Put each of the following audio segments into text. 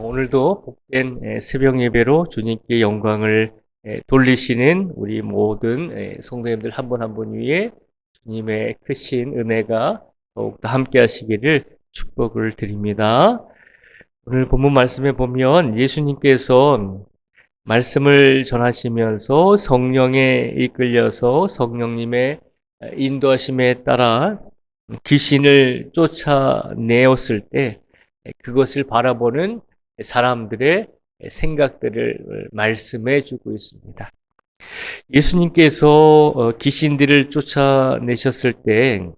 오늘도 복된 새벽 예배로 주님께 영광을 돌리시는 우리 모든 성도님들 한 분 한 분 위에 주님의 크신 은혜가 더욱더 함께 하시기를 축복을 드립니다. 오늘 본문 말씀에 보면 예수님께서 말씀을 전하시면서 성령에 이끌려서 성령님의 인도하심에 따라 귀신을 쫓아내었을 때 그것을 바라보는 사람들의 생각들을 말씀해 주고 있습니다. 예수님께서 귀신들을 쫓아내셨을 때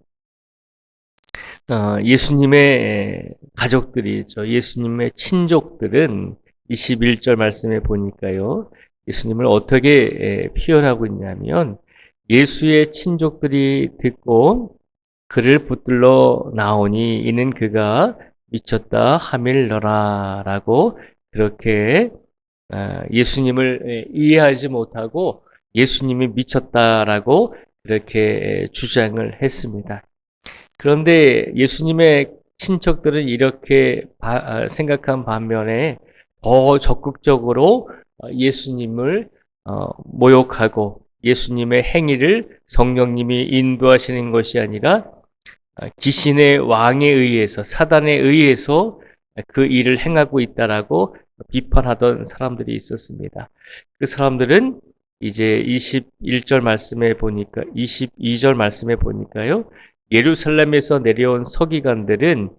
예수님의 가족들이죠. 예수님의 친족들은 21절 말씀에 보니까요. 예수님을 어떻게 표현하고 있냐면 예수의 친족들이 듣고 그를 붙들러 나오니 이는 그가 미쳤다 하밀러라 라고 그렇게 예수님을 이해하지 못하고 예수님이 미쳤다라고 그렇게 주장을 했습니다. 그런데 예수님의 친척들은 이렇게 생각한 반면에 더 적극적으로 예수님을 모욕하고 예수님의 행위를 성령님이 인도하시는 것이 아니라 귀신의 왕에 의해서 사단에 의해서 그 일을 행하고 있다라고 비판하던 사람들이 있었습니다. 그 사람들은 이제 21절 말씀에 보니까 22절 말씀에 보니까요. 예루살렘에서 내려온 서기관들은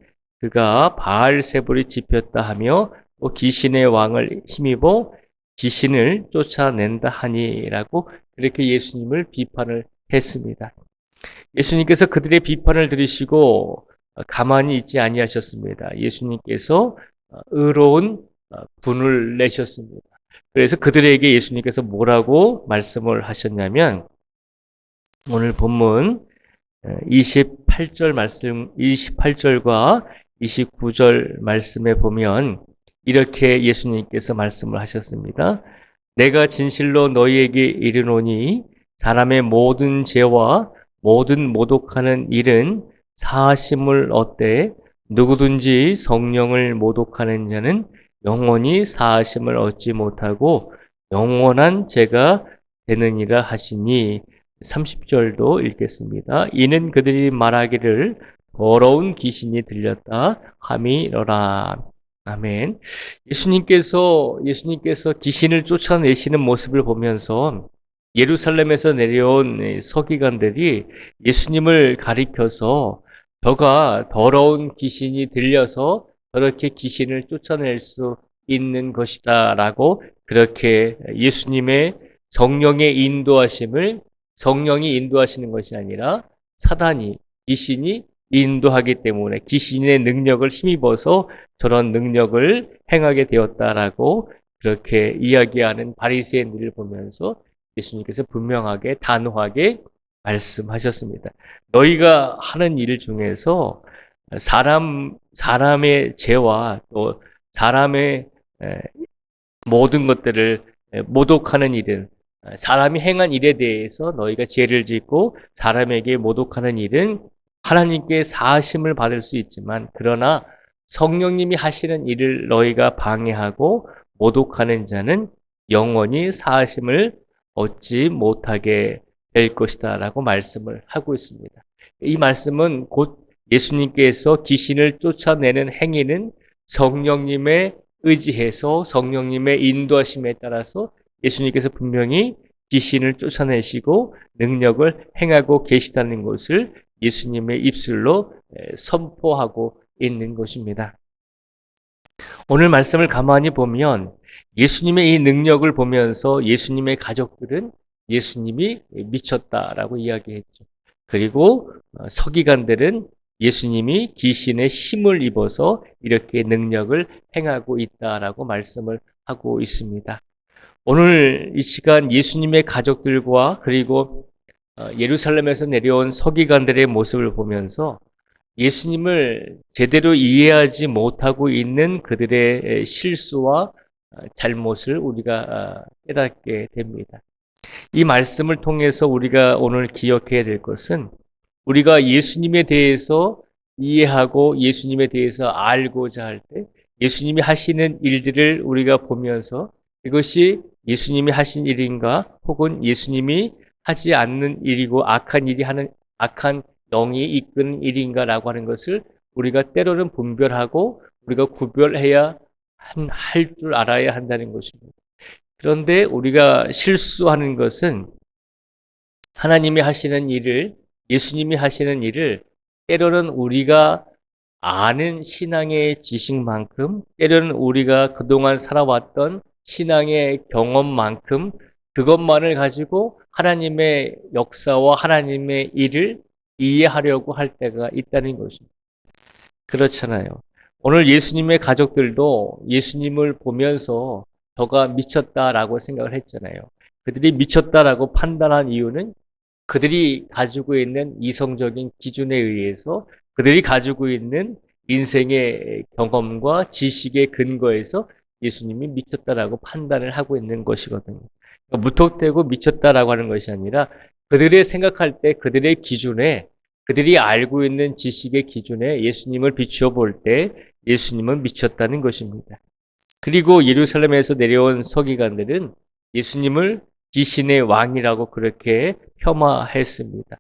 그가 바알세불이 짚였다 하며 또 귀신의 왕을 힘입어 귀신을 쫓아낸다 하니라고 그렇게 예수님을 비판을 했습니다. 예수님께서 그들의 비판을 들으시고 가만히 있지 아니하셨습니다. 예수님께서 의로운 분을 내셨습니다. 그래서 그들에게 예수님께서 뭐라고 말씀을 하셨냐면 오늘 본문 28절 말씀, 28절과 29절 말씀에 보면 이렇게 예수님께서 말씀을 하셨습니다. 내가 진실로 너희에게 이르노니 사람의 모든 죄와 모든 모독하는 일은 사하심을 얻되 누구든지 성령을 모독하는 자는 영원히 사하심을 얻지 못하고 영원한 죄가 되느니라 하시니 30절도 읽겠습니다. 이는 그들이 말하기를 더러운 귀신이 들렸다 함이러라. 아멘. 예수님께서 귀신을 쫓아내시는 모습을 보면서 예루살렘에서 내려온 서기관들이 예수님을 가리켜서 저가 더러운 귀신이 들려서 저렇게 귀신을 쫓아낼 수 있는 것이다 라고 그렇게 예수님의 성령의 인도하심을 성령이 인도하시는 것이 아니라 사단이 귀신이 인도하기 때문에 귀신의 능력을 힘입어서 저런 능력을 행하게 되었다라고 그렇게 이야기하는 바리새인들을 보면서 예수님께서 분명하게 단호하게 말씀하셨습니다. 너희가 하는 일 중에서 사람의 죄와 또 사람의 모든 것들을 모독하는 일은 사람이 행한 일에 대해서 너희가 죄를 짓고 사람에게 모독하는 일은 하나님께 사하심을 받을 수 있지만 그러나 성령님이 하시는 일을 너희가 방해하고 모독하는 자는 영원히 사하심을 얻지 못하게 될 것이다 라고 말씀을 하고 있습니다. 이 말씀은 곧 예수님께서 귀신을 쫓아내는 행위는 성령님의 의지해서 성령님의 인도하심에 따라서 예수님께서 분명히 귀신을 쫓아내시고 능력을 행하고 계시다는 것을 예수님의 입술로 선포하고 있는 것입니다. 오늘 말씀을 가만히 보면 예수님의 이 능력을 보면서 예수님의 가족들은 예수님이 미쳤다라고 이야기했죠. 그리고 서기관들은 예수님이 귀신의 힘을 입어서 이렇게 능력을 행하고 있다라고 말씀을 하고 있습니다. 오늘 이 시간 예수님의 가족들과 그리고 예루살렘에서 내려온 서기관들의 모습을 보면서 예수님을 제대로 이해하지 못하고 있는 그들의 실수와 잘못을 우리가 깨닫게 됩니다. 이 말씀을 통해서 우리가 오늘 기억해야 될 것은 우리가 예수님에 대해서 이해하고 예수님에 대해서 알고자 할 때 예수님이 하시는 일들을 우리가 보면서 이것이 예수님이 하신 일인가 혹은 예수님이 하지 않는 일이고 악한 영이 이끄는 일인가라고 하는 것을 우리가 때로는 분별하고 우리가 구별해야 할 줄 알아야 한다는 것입니다. 그런데 우리가 실수하는 것은 하나님이 하시는 일을, 예수님이 하시는 일을 때로는 우리가 아는 신앙의 지식만큼, 때로는 우리가 그동안 살아왔던 신앙의 경험만큼 그것만을 가지고 하나님의 역사와 하나님의 일을 이해하려고 할 때가 있다는 것입니다. 그렇잖아요. 오늘 예수님의 가족들도 예수님을 보면서 저가 미쳤다라고 생각을 했잖아요. 그들이 미쳤다라고 판단한 이유는 그들이 가지고 있는 이성적인 기준에 의해서 그들이 가지고 있는 인생의 경험과 지식의 근거에서 예수님이 미쳤다라고 판단을 하고 있는 것이거든요. 그러니까 무턱대고 미쳤다라고 하는 것이 아니라 그들의 생각할 때 그들의 기준에 그들이 알고 있는 지식의 기준에 예수님을 비추어 볼 때 예수님은 미쳤다는 것입니다. 그리고 예루살렘에서 내려온 서기관들은 예수님을 귀신의 왕이라고 그렇게 폄하했습니다.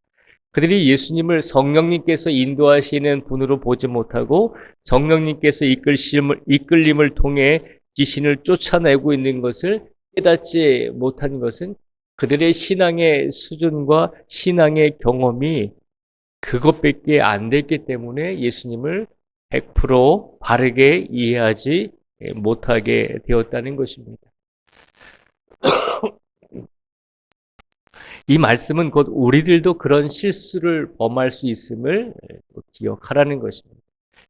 그들이 예수님을 성령님께서 인도하시는 분으로 보지 못하고 성령님께서 이끌림을 통해 귀신을 쫓아내고 있는 것을 깨닫지 못한 것은 그들의 신앙의 수준과 신앙의 경험이 그것밖에 안 됐기 때문에 예수님을 100% 바르게 이해하지 못하게 되었다는 것입니다. 이 말씀은 곧 우리들도 그런 실수를 범할 수 있음을 기억하라는 것입니다.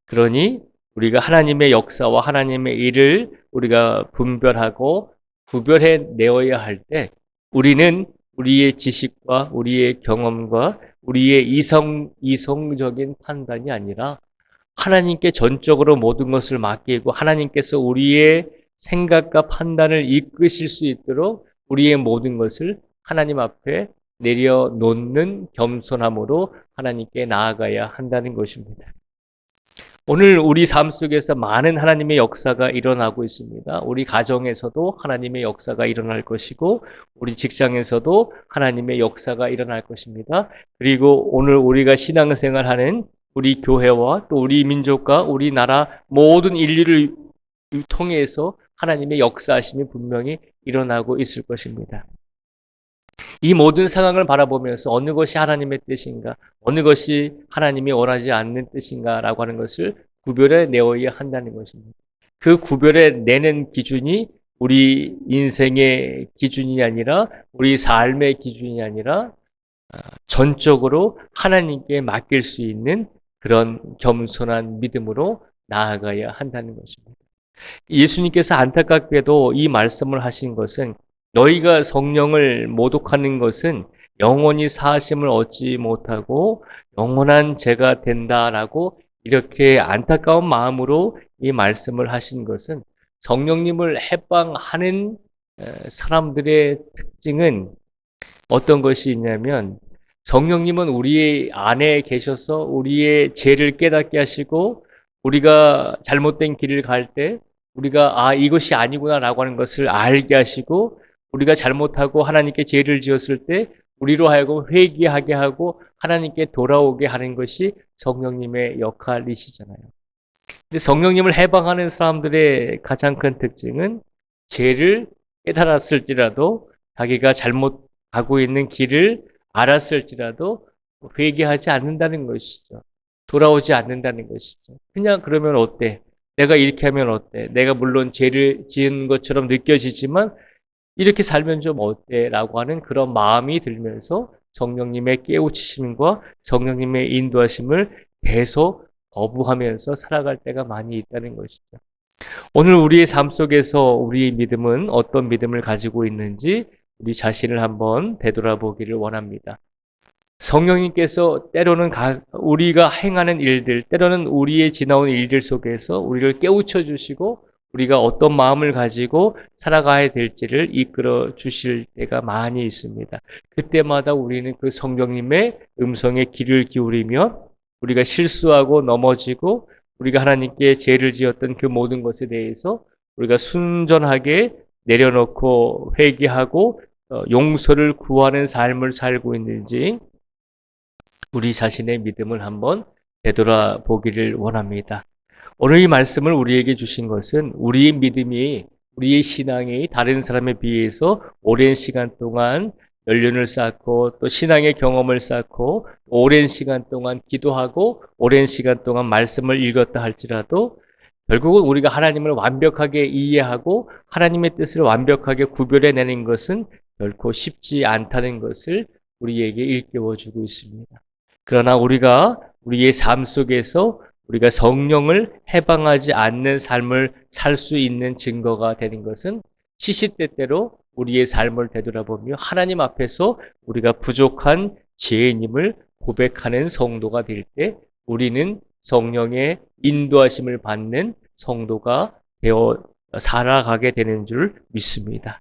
그러니 우리가 하나님의 역사와 하나님의 일을 우리가 분별하고 구별해 내어야 할 때 우리는 우리의 지식과 우리의 경험과 우리의 이성적인 판단이 아니라 하나님께 전적으로 모든 것을 맡기고 하나님께서 우리의 생각과 판단을 이끄실 수 있도록 우리의 모든 것을 하나님 앞에 내려놓는 겸손함으로 하나님께 나아가야 한다는 것입니다. 오늘 우리 삶 속에서 많은 하나님의 역사가 일어나고 있습니다. 우리 가정에서도 하나님의 역사가 일어날 것이고 우리 직장에서도 하나님의 역사가 일어날 것입니다. 그리고 오늘 우리가 신앙생활하는 우리 교회와 또 우리 민족과 우리나라 모든 인류를 통해서 하나님의 역사하심이 분명히 일어나고 있을 것입니다. 이 모든 상황을 바라보면서 어느 것이 하나님의 뜻인가, 어느 것이 하나님이 원하지 않는 뜻인가라고 하는 것을 구별해 내어야 한다는 것입니다. 그 구별해 내는 기준이 우리 인생의 기준이 아니라 우리 삶의 기준이 아니라 전적으로 하나님께 맡길 수 있는 그런 겸손한 믿음으로 나아가야 한다는 것입니다. 예수님께서 안타깝게도 이 말씀을 하신 것은 너희가 성령을 모독하는 것은 영원히 사하심을 얻지 못하고 영원한 죄가 된다라고 이렇게 안타까운 마음으로 이 말씀을 하신 것은 성령님을 해방하는 사람들의 특징은 어떤 것이 있냐면 성령님은 우리 안에 계셔서 우리의 죄를 깨닫게 하시고 우리가 잘못된 길을 갈 때 우리가 이것이 아니구나라고 하는 것을 알게 하시고 우리가 잘못하고 하나님께 죄를 지었을 때 우리로 하여금 회개하게 하고 하나님께 돌아오게 하는 것이 성령님의 역할이시잖아요. 근데 성령님을 해방하는 사람들의 가장 큰 특징은 죄를 깨달았을지라도 자기가 잘못하고 있는 길을 알았을지라도 회개하지 않는다는 것이죠. 돌아오지 않는다는 것이죠. 그냥 그러면 어때? 내가 이렇게 하면 어때? 내가 물론 죄를 지은 것처럼 느껴지지만 이렇게 살면 좀 어때? 라고 하는 그런 마음이 들면서 성령님의 깨우치심과 성령님의 인도하심을 계속 거부하면서 살아갈 때가 많이 있다는 것이죠. 오늘 우리의 삶 속에서 우리의 믿음은 어떤 믿음을 가지고 있는지 우리 자신을 한번 되돌아보기를 원합니다. 성령님께서 때로는 우리가 행하는 일들, 때로는 우리의 지나온 일들 속에서 우리를 깨우쳐 주시고 우리가 어떤 마음을 가지고 살아가야 될지를 이끌어 주실 때가 많이 있습니다. 그때마다 우리는 그 성령님의 음성에 귀를 기울이며 우리가 실수하고 넘어지고 우리가 하나님께 죄를 지었던 그 모든 것에 대해서 우리가 순전하게 내려놓고 회개하고 용서를 구하는 삶을 살고 있는지 우리 자신의 믿음을 한번 되돌아보기를 원합니다. 오늘 이 말씀을 우리에게 주신 것은 우리의 믿음이, 우리의 신앙이 다른 사람에 비해서 오랜 시간 동안 연륜을 쌓고 또 신앙의 경험을 쌓고 오랜 시간 동안 기도하고 오랜 시간 동안 말씀을 읽었다 할지라도 결국은 우리가 하나님을 완벽하게 이해하고 하나님의 뜻을 완벽하게 구별해내는 것은 결코 쉽지 않다는 것을 우리에게 일깨워주고 있습니다. 그러나 우리가 우리의 삶 속에서 우리가 성령을 해방하지 않는 삶을 살 수 있는 증거가 되는 것은 시시때때로 우리의 삶을 되돌아보며 하나님 앞에서 우리가 부족한 죄인임을 고백하는 성도가 될 때 우리는 성령의 인도하심을 받는 성도가 되어 살아가게 되는 줄 믿습니다.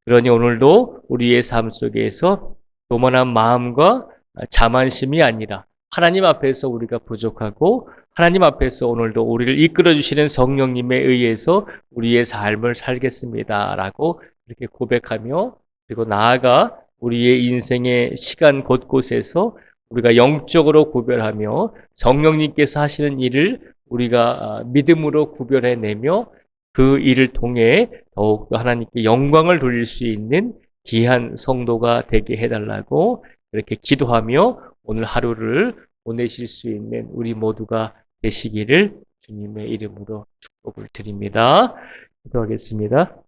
그러니 오늘도 우리의 삶 속에서 교만한 마음과 자만심이 아니라 하나님 앞에서 우리가 부족하고 하나님 앞에서 오늘도 우리를 이끌어 주시는 성령님에 의해서 우리의 삶을 살겠습니다 라고 이렇게 고백하며 그리고 나아가 우리의 인생의 시간 곳곳에서 우리가 영적으로 구별하며 성령님께서 하시는 일을 우리가 믿음으로 구별해내며 그 일을 통해 더욱더 하나님께 영광을 돌릴 수 있는 귀한 성도가 되게 해달라고 이렇게 기도하며 오늘 하루를 보내실 수 있는 우리 모두가 되시기를 주님의 이름으로 축복을 드립니다. 기도하겠습니다.